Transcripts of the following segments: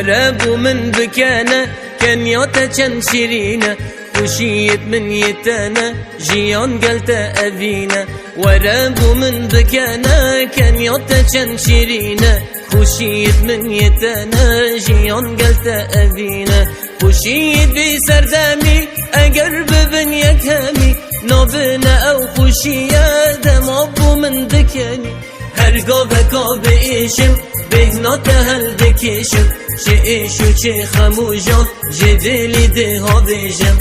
ورابو من بكانا كان يوتا چند شيرينا خوشيت من يتانا جيان قلتا أبينا ورابو من بكانا كان يوتا چند شيرينا خوشيت من يتانا جيان قلتا أبينا خوشيت بي سردامي اگر ببن يكامي نابنا او خوشيا دمابو من بكاني هرگاه بکا ایشم بهنا تهل بکشم چه ایشو چه خموجان جدلی ده ها بیجم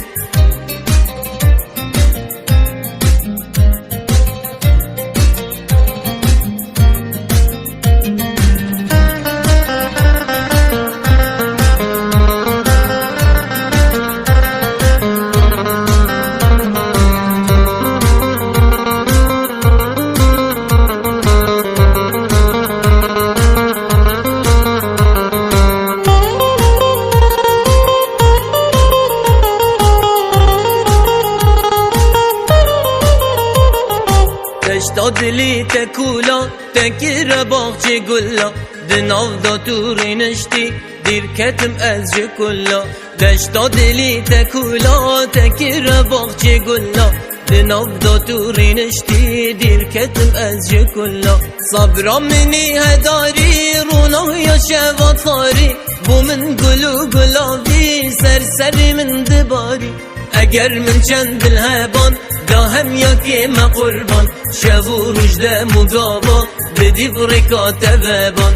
دشتا دلی تکولا تکیر باغچه گلا دناو دا تو رینشتی دیر کتم از جه کلا دشتا دلی تکولا تکیر باغچه گلا دناو دا تو رینشتی دیر کتم از جه کلا صبرا منی هداری رونا یا شوات خاری بو من گلو گلابی سر من دباری اگر من چند الهبان دا هم یکی ما قربان شب و رجده مقابا بدی برکات ببان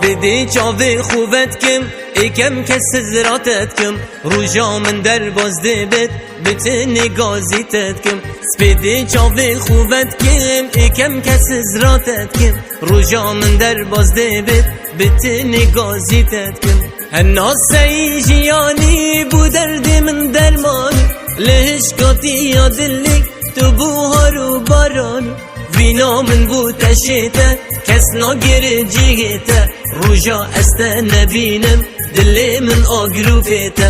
بدی چاوی خوبت کم ایکم کس زراتت کم روژا من در باز دبت بتنی گازیتت کم سپیدی چاوی خوبت کم ایکم کس زراتت کم روژا من در باز دبت بتنی گازیتت کم هناس سی جیانی بو درد من درمانی لهشکاتی یا دلی تو بوهارو بارانی وینا من بو تشیته کس ناگیر جیگیته روژا استه نبینم دلی من آگرو پیته